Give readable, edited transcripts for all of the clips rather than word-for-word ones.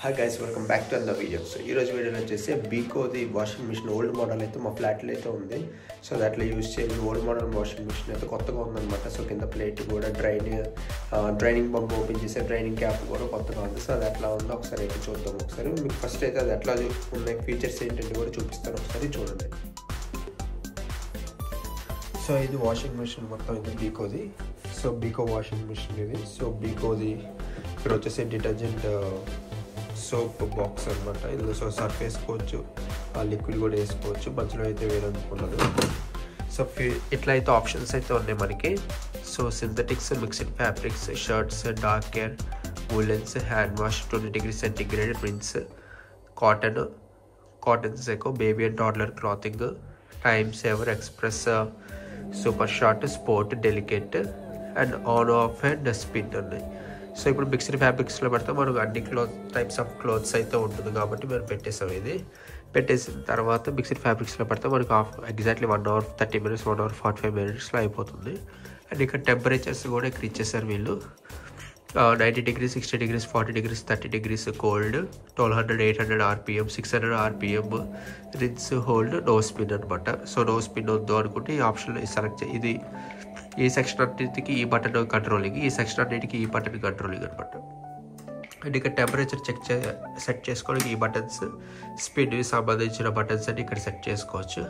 Hi guys, welcome back to అంద video. So ఈరోజు వీడియోలో వచ్చేసి బీకోది వాషింగ్ మిషన్ ఓల్డ్ మోడల్ అయితే మా ఫ్లాట్లో అయితే ఉంది. సో దాంట్లో యూజ్ చేయాలి ఓల్డ్ మోడల్ వాషింగ్ మిషన్ అయితే కొత్తగా ఉందన్నమాట. సో కింద ప్లేట్ కూడా డ్రైనింగ్ పంప్ ఓపెన్ చేసే డ్రైనింగ్ క్యాప్ కూడా కొత్తగా ఉంది. సో అది ఎట్లా ఉందో ఒకసారి అయితే చూద్దాం. ఒకసారి మీకు ఫస్ట్ అయితే అది ఎట్లా ఉన్నాయి, ఫీచర్స్ ఏంటంటే కూడా చూపిస్తాను, ఒకసారి చూడండి. సో ఇది వాషింగ్ మిషన్ మొత్తం ఇది బీకోది. సో బీకో వాషింగ్ మిషన్ ఇది. సో బీకోది ఇక్కడ వచ్చేసి డిటర్జెంట్ సోప్ బాక్స్ అనమాట. ఇందులో సర్ఫ్ వేసుకోవచ్చు, లిక్విడ్ కూడా వేసుకోవచ్చు, మధ్యలో అయితే వేరనుకున్నది. సో ఇట్లా అయితే ఆప్షన్స్ అయితే ఉన్నాయి మనకి. So synthetics, mixed fabrics, shirts, dark care, woollens, hand wash, 20 degrees centigrade, prints, cotton సెకో, baby and toddler clothing, time saver, express, super short, sport, delicate and on off and spin ఉన్నాయి. So ఇప్పుడు mixed ఫ్యాబ్రిక్స్లో పెడితే మనకు అన్ని types of clothes అయితే ఉంటుంది కాబట్టి మనం పెట్టేసాం. ఇది పెట్టేసిన తర్వాత మిక్స్డ్ ఫ్యాబ్రిక్స్లో పెడితే మనకు ఎగ్జాక్ట్లీ 1 hour 30 minutes, 1 hour 45 minutesలో అయిపోతుంది. అండ్ ఇక్కడ టెంపరేచర్స్ కూడా ఇక్కడ ఇచ్చేసారు వీళ్ళు. 90 degrees, 60 degrees, 40 degrees, 30 degrees cold, 1200, 800 RPM, 600 RPM, rinse, hold, no spin అనమాట. సో నో స్పిన్ వద్దు అనుకుంటే ఈ ఆప్షన్ సెలెక్ట్ ఇది. ఈ సెక్షన్ అన్నిటికి ఈ బటన్ కంట్రోలింగ్, ఈ సెక్షన్ అన్నిటికీ ఈ బటన్ కంట్రోలింగ్ అనమాట. అండ్ ఇక్కడ టెంపరేచర్ సెట్ చేసుకోవడానికి ఈ బటన్స్, స్పిన్కి సంబంధించిన బటన్స్ అన్ని ఇక్కడ సెట్ చేసుకోవచ్చు.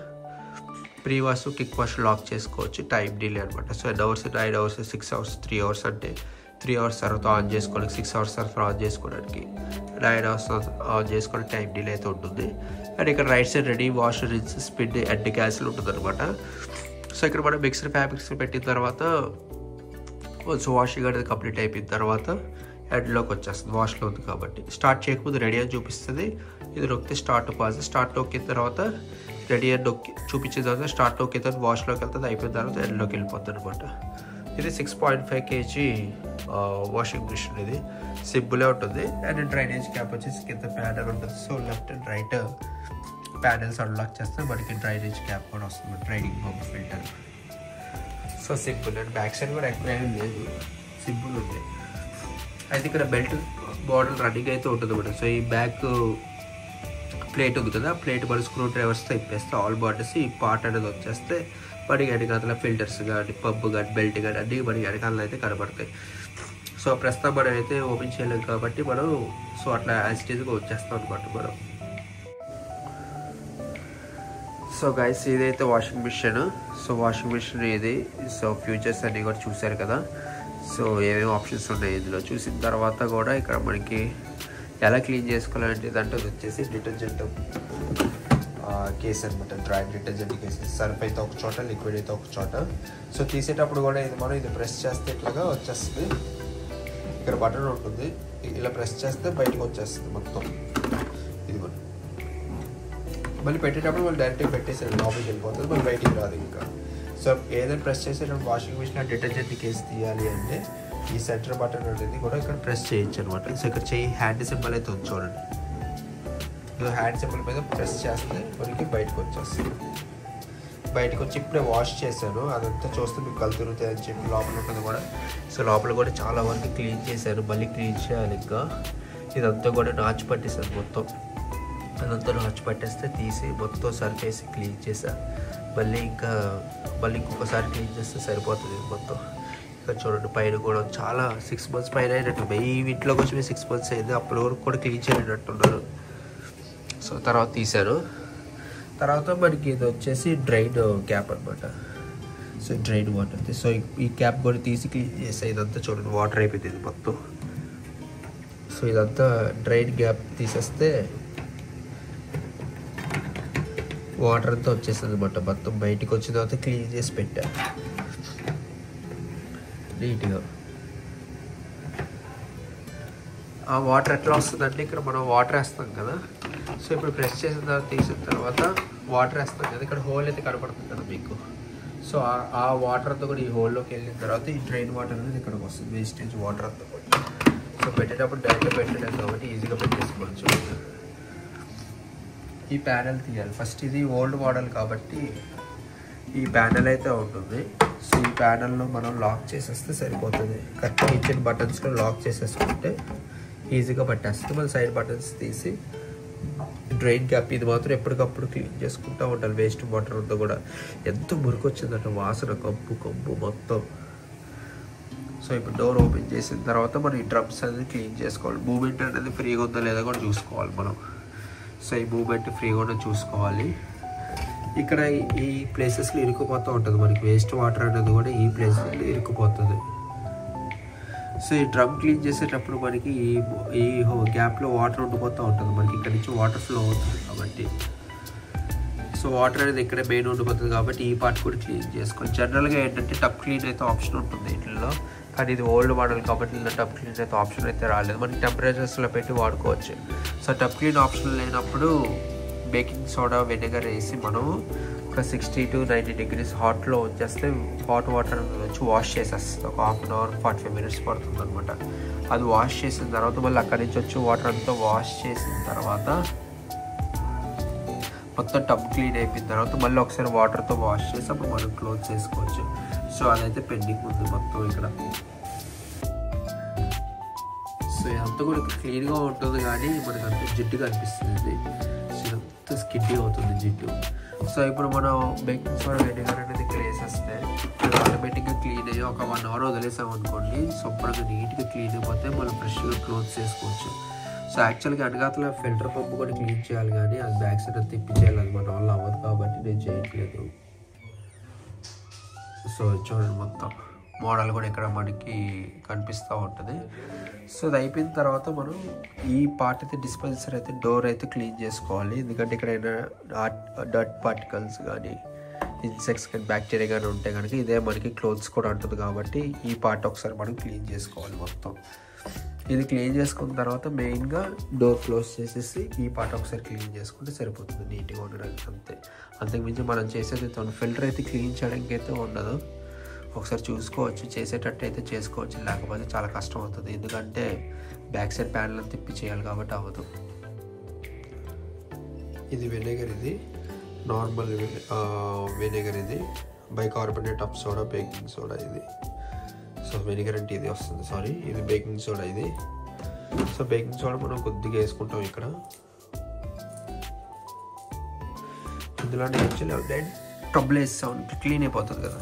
Pre wash, kick wash lock చేసుకోవచ్చు. టైం డిలే అనమాట. So 8 hours, 9 hours, 6 hours, 3 hours అంటే 3 hours తర్వాత ఆన్ చేసుకోవడానికి, 6 hours తర్వాత ఆన్ చేసుకోవడానికి, 9 hours ఆన్ చేసుకోవడానికి టైం డిలే అయితే ఉంటుంది. అండ్ ఇక్కడ right side ready wash, rinse, spin, end cancel ఉంటుంది అనమాట. సో ఇక్కడ మనం మిక్స్డ్ ఫ్యాబ్రిక్స్ పెట్టిన తర్వాత సో వాషింగ్ అనేది కంప్లీట్ అయిపోయిన తర్వాత ఎండ్లోకి వచ్చేస్తుంది. వాష్లో ఉంది కాబట్టి స్టార్ట్ చేయకముందు రెడీ అని చూపిస్తుంది. ఇది నొక్కితే స్టార్ట్ పాజ్, స్టార్ట్ నొక్కిన తర్వాత రెడీ అని నొక్కి చూపించిన తర్వాత స్టార్ట్ నొక్కిన తర్వాత వాష్లోకి వెళ్తుంది. అయిపోయిన తర్వాత ఎండ్లోకి వెళ్ళిపోతుంది అనమాట. ఇది 6.5 kg వాషింగ్ మిషన్. ఇది సింపులే ఉంటుంది. అండ్ డ్రైనేజ్ క్యాప్ వచ్చేసి కింద ప్యానల్ ఉంటుంది. So left and right panels unlock చేస్తే మనకి డ్రైనేజ్ క్యాప్ కూడా వస్తుంది, draining pump filter. So simple. And back side కూడా ఎక్కువ ఏమీ లేదు, సింపుల్ ఉంది. అయితే ఇక్కడ బెల్ట్ మోడల్ రన్నింగ్ అయితే ఉంటుంది అన్నమాట. సో ఈ బ్యాక్ ప్లేట్ ఉంది కదా, ప్లేట్ మన స్క్రూ డ్రైవర్స్తో ఇప్పేస్తే ఆల్ బార్డర్స్ ఈ పార్ట్ అనేది వచ్చేస్తే మనకి వెనకాల ఫిల్టర్స్ కానీ, పంప్ కానీ, బెల్ట్ కానీ అన్నీ మనకి వెనకాల అయితే కనబడతాయి. సో ప్రస్తుతం మనం అయితే ఓపెన్ చేయలేము కాబట్టి మనం సో అట్లా యాజిటీజ్గా వచ్చేస్తాం అనమాట మనం. సో గైస్ ఇదైతే washing machine. So washing machine ఇది. సో ఫ్యూచర్స్ అన్నీ కూడా చూసారు కదా. సో ఏమేమి ఆప్షన్స్ ఉన్నాయి ఇందులో చూసిన తర్వాత కూడా ఇక్కడ మనకి ఎలా క్లీన్ చేసుకోవాలంటే దాంట్లో వచ్చేసి డిటర్జెంట్ కేస్ అనమాట. Dry detergent case. సర్ఫ్ అయితే ఒక చోట, లిక్విడ్ అయితే ఒక చోట. సో తీసేటప్పుడు కూడా ఇది ప్రెస్ చేస్తే ఇట్లాగా వచ్చేస్తుంది. ఇక్కడ బటన్ ఉంటుంది, ఇలా ప్రెస్ చేస్తే బయటకు వచ్చేస్తుంది మొత్తం. ఇది మనం మళ్ళీ పెట్టేటప్పుడు మళ్ళీ డైరెక్ట్గా పెట్టేసారు, లోపలికి వెళ్ళిపోతుంది, మళ్ళీ బయటికి రాదు ఇంకా. సో ఏదైనా ప్రెస్ చేసేటప్పుడు వాషింగ్ మిషన్ డిటర్జెంట్ కేసు తీయాలి అంటే ఈ సెంటర్ బటన్ అనేది కూడా ఇక్కడ ప్రెస్ చేయొచ్చు అనమాట. సో ఇక్కడ హ్యాండ్ సింబల్ అయితే ఉంది చూడండి. హ్యాండ్ సింబల్ మీద ప్రెస్ చేస్తే మనకి బయటకు వచ్చేస్తుంది. బయటకు వచ్చి ఇప్పుడే వాష్ చేశాను, అదంతా చూస్తే మీకు కళ్ళు తిరుగుతాయి అని చెప్పి లోపల ఉంటుంది కూడా. సో లోపల కూడా చాలా వరకు క్లీన్ చేశాను, మళ్ళీ క్లీన్ చేయాలి ఇంకా. ఇదంతా కూడా నాచు పట్టేశాను మొత్తం. అదంతా నాచు పట్టేస్తే తీసి మొత్తం సర్ఫ్ వేసి క్లీన్ చేసా. మళ్ళీ ఇంకొకసారి క్లీన్ చేస్తే సరిపోతుంది మొత్తం. ఇక్కడ చూడండి పైన కూడా చాలా 6 months పైన అయినట్టు. ఈ ఇంట్లోకి వచ్చి 6 months అయింది, అప్పటి వరకు కూడా క్లీన్ చేయనట్టున్నారు. సో తర్వాత తీశాను. తర్వాత మనకి ఇది వచ్చేసి డ్రైన్ క్యాప్ అనమాట. So drain water. సో ఈ క్యాప్ కూడా తీసి క్లీన్ చేసా. ఇదంతా చూడండి వాటర్ అయిపోయింది ఇది మొత్తం. సో ఇదంతా డ్రైన్ గ్యాప్ తీసేస్తే వాటర్ అంతా వచ్చేస్తుంది అనమాట. మొత్తం బయటికి వచ్చిన తర్వాత క్లీన్ చేసి పెట్టా నీట్గా. ఆ వాటర్ ఎట్లా వస్తుందంటే ఇక్కడ మనం వాటర్ వేస్తాం కదా. సో ఇప్పుడు ప్రెస్ చేసిన తర్వాత తీసిన తర్వాత వాటర్ వేస్తాం కదా, ఇక్కడ హోల్ అయితే కనపడుతుంది కదా మీకు. సో ఆ వాటర్ అంతా కూడా ఈ హోల్లోకి వెళ్ళిన తర్వాత ఈ డ్రైన్ వాటర్ అనేది ఇక్కడికి వస్తుంది, వేస్టేజ్ వాటర్ అంతా కూడా. సో పెట్టేటప్పుడు డైరెక్ట్గా పెట్టడం కాబట్టి ఈజీగా పెట్టేసుకోవచ్చు. ఈ ప్యానెల్ తీయాలి ఫస్ట్. ఇది ఓల్డ్ మోడల్ కాబట్టి ఈ ప్యానెల్ అయితే ఉంటుంది. సో ఈ ప్యానెల్లో మనం లాక్ చేసేస్తే సరిపోతుంది. కరెక్ట్గా ఇచ్చిన బటన్స్లో లాక్ చేసేసుకుంటే ఈజీగా పట్టేస్తుంది. మళ్ళీ సైడ్ బటన్స్ తీసి డ్రైన్ క్యాప్ ఇది మాత్రం ఎప్పటికప్పుడు క్లీన్ చేసుకుంటూ ఉండాలి. వేస్ట్ వాటర్ అంతా కూడా ఎంత మురికి వచ్చిందంటే వాసన కబ్బు మొత్తం. సో ఇప్పుడు డోర్ ఓపెన్ చేసిన తర్వాత మనం ఈ డ్రమ్స్ అనేది క్లీన్ చేసుకోవాలి. మూమెంట్ అనేది ఫ్రీగా ఉందా లేదా కూడా చూసుకోవాలి మనం. సో ఈ మూమెంట్ ఫ్రీగా ఉందో చూసుకోవాలి. ఇక్కడ ఈ ప్లేసెస్లో ఇరుక్కుపోతూ ఉంటుంది మనకి వేస్ట్ వాటర్ అనేది కూడా ఈ ప్లేసెస్లో ఇరుక్కుపోతుంది. సో ఈ డ్రమ్ క్లీన్ చేసేటప్పుడు మనకి ఈ గ్యాప్లో వాటర్ ఉండిపోతూ ఉంటుంది మనకి. ఇక్కడ నుంచి వాటర్ ఫ్లో అవుతుంది కాబట్టి సో వాటర్ అనేది ఇక్కడే మెయిన్ ఉండిపోతుంది కాబట్టి ఈ పార్ట్ కూడా క్లీన్ చేసుకోవాలి. జనరల్గా ఏంటంటే టబ్ క్లీన్ అయితే ఆప్షన్ ఉంటుంది ఇంట్లో, కానీ ఇది ఓల్డ్ మోడల్ కాబట్టి ఇలా టబ్ క్లీన్ అయితే ఆప్షన్ అయితే రాలేదు. మనకి టెంపరేచర్స్లో పెట్టి వాడుకోవచ్చు. సో టబ్ క్లీన్ ఆప్షన్ లేనప్పుడు బేకింగ్ సోడా వెనిగర్ వేసి మనం ఒక 60 to 90 degrees హాట్లో వచ్చేస్తే హాట్ వాటర్ వచ్చి వాష్ చేసేస్తుంది. ఒక 1/2 hour 45 minutes పడుతుంది అనమాట. అది వాష్ చేసిన తర్వాత మళ్ళీ అక్కడి నుంచి వచ్చి వాటర్ అంతా వాష్ చేసిన తర్వాత మొత్తం టబ్ క్లీన్ అయిపోయిన తర్వాత మళ్ళీ ఒకసారి వాటర్తో వాష్ చేసి అప్పుడు మనం క్లోజ్ చేసుకోవచ్చు. సో అదైతే పెండింగ్ ఉంది మొత్తం ఇక్కడ. సో ఇదంతా కూడా క్లీన్గా ఉంటుంది కానీ మనకు అంత జిడ్డుగా అనిపిస్తుంది. సో ఇదంతా స్కిడ్డీ అవుతుంది జిడ్డు. సో ఇప్పుడు మనం బేకింగ్ సోడా వెనిగర్ అనేది ఇక్కడ వేసేస్తే ఆటోమేటిక్గా క్లీన్ అయ్యి ఒక 1 hour వదిలేసాం అనుకోండి, శుభ్రంగా నీట్గా క్లీన్ అయిపోతే మనం ఫ్రెష్గా క్లోజ్ చేసుకోవచ్చు. సో యాక్చువల్గా వెనకాతల ఫిల్టర్ పంపు కూడా క్లీన్ చేయాలి కానీ అది బ్యాక్ సైడ్ తిప్పించేయాలి, అది మన వల్ల అవ్వదు కాబట్టి నేను చేయట్లేదు. సో చూడండి మొత్తం మోడల్ కూడా ఇక్కడ మనకి కనిపిస్తూ ఉంటుంది. సో అది అయిపోయిన తర్వాత మనం ఈ పార్ట్ అయితే డిస్పెన్సర్ అయితే డోర్ అయితే క్లీన్ చేసుకోవాలి. ఎందుకంటే ఇక్కడ డర్ట్ పార్టికల్స్ కానీ ఇన్సెక్ట్స్ కానీ బ్యాక్టీరియా కానీ ఉంటే కనుక ఇదే మనకి క్లోత్స్ కూడా ఉంటుంది కాబట్టి ఈ పార్ట్ ఒకసారి మనం క్లీన్ చేసుకోవాలి మొత్తం. ఇది క్లీన్ చేసుకున్న తర్వాత మెయిన్గా డోర్ క్లోజ్ చేసేసి ఈ పార్ట్ ఒకసారి క్లీన్ చేసుకుంటే సరిపోతుంది నీట్గా ఉండడానికి. అంతకుమించి మనం చేసేది ఫిల్టర్ అయితే క్లీన్ చేయడానికి అయితే ఉండదు. ఒకసారి చూసుకోవచ్చు, చేసేటట్టు అయితే చేసుకోవచ్చు, లేకపోతే చాలా కష్టం అవుతుంది. ఎందుకంటే బ్యాక్ సైడ్ ప్యానల్ అంతా తిప్పి చేయాలి కాబట్టి అవ్వదు. ఇది వెనిగర్, ఇది నార్మల్ వెనిగర్, ఇది bicarbonate of soda baking soda ఇది. సో వెనిగర్ అంటే ఇది వస్తుంది, సారీ ఇది బేకింగ్ సోడా ఇది. సో బేకింగ్ సోడా మనం కొద్దిగా వేసుకుంటాం ఇక్కడ. ఇందులో యాక్చువల్లీ టబ్లో వేస్తాం క్లీన్ అయిపోతుంది కదా.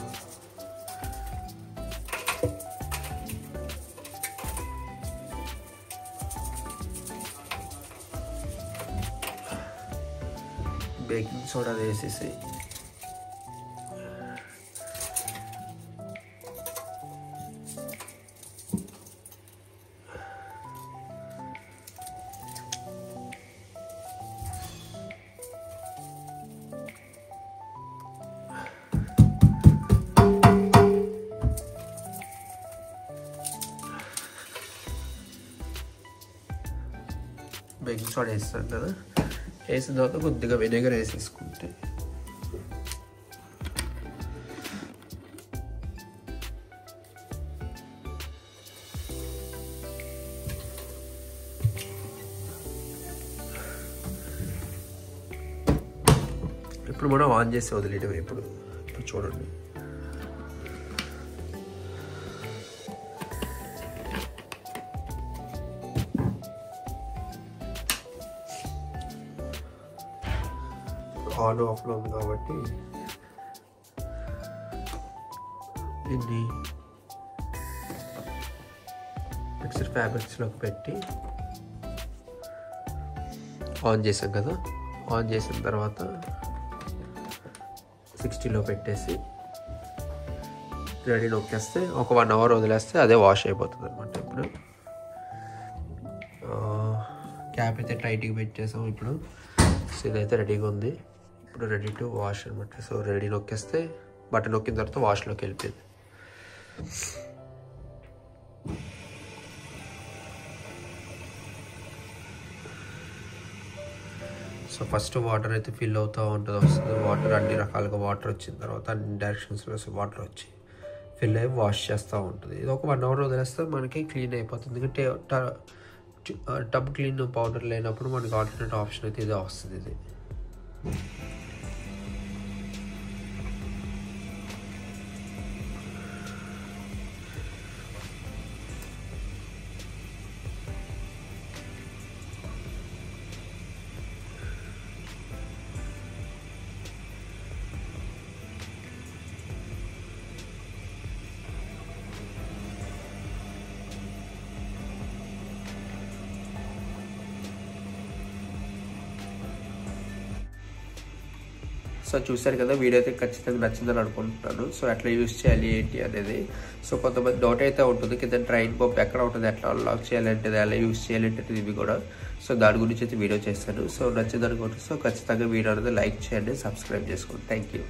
బేకింగ్ సోడా వేసేసి బేకింగ్ సోడా వేస్తాం కదా, వేసిన తర్వాత కొద్దిగా వెనిగర్ వేసేసుకుంటే ఇప్పుడు మనం ఆన్ చేసి వదిలేయడం. ఇప్పుడు చూడండి ఆన్ ఆఫ్లో ఉంది కాబట్టి దీన్ని మిక్సర్ ఫ్యాబ్రిక్స్లోకి పెట్టి ఆన్ చేసాం కదా. ఆన్ చేసిన తర్వాత 60లో పెట్టేసి రెడీ నొక్కేస్తే ఒక 1 hour వదిలేస్తే అదే వాష్ అయిపోతుంది అనమాట. ఇప్పుడు క్యాప్ అయితే టైట్గా పెట్టేసాం. ఇప్పుడు సో ఇదైతే రెడీగా ఉంది. ఇప్పుడు రెడీ టు వాష్ అనమాట. సో రెడీ నొక్కేస్తే బటన్ నొక్కిన తర్వాత వాష్లోకి వెళ్ళిపోయింది. సో ఫస్ట్ వాటర్ అయితే ఫిల్ అవుతూ ఉంటుంది, వస్తుంది వాటర్. అన్ని రకాలుగా వాటర్ వచ్చిన తర్వాత అన్ని డైరెక్షన్స్లో వాటర్ వచ్చి ఫిల్ అయ్యి వాష్ చేస్తూ ఉంటుంది. ఇది ఒక 1 hour వదిలేస్తే మనకి క్లీన్ అయిపోతుంది. ఎందుకంటే టబ్ క్లీన్ పౌడర్ లేనప్పుడు మనకి ఆల్టర్నేట్ ఆప్షన్ అయితే ఇదే వస్తుంది. ఇది సో చూసారు కదా, వీడియో అయితే ఖచ్చితంగా నచ్చిందని అనుకుంటున్నాను. సో ఎట్లా యూస్ చేయాలి ఏంటి అనేది. సో కొంతమంది డౌట్ అయితే ఉంటుంది, కింద ట్రైన్ పంప్ ఎక్కడ ఉంటుంది, ఎట్లా అన్లాక్ చేయాలంటే ఎలా యూస్ చేయాలంటే ఇవి కూడా. సో దాని గురించి అయితే వీడియో చేస్తాను. సో నచ్చింది అనుకుంటే సో ఖచ్చితంగా వీడియో అనేది లైక్ చేయండి, సబ్స్క్రైబ్ చేసుకోండి. Thank you.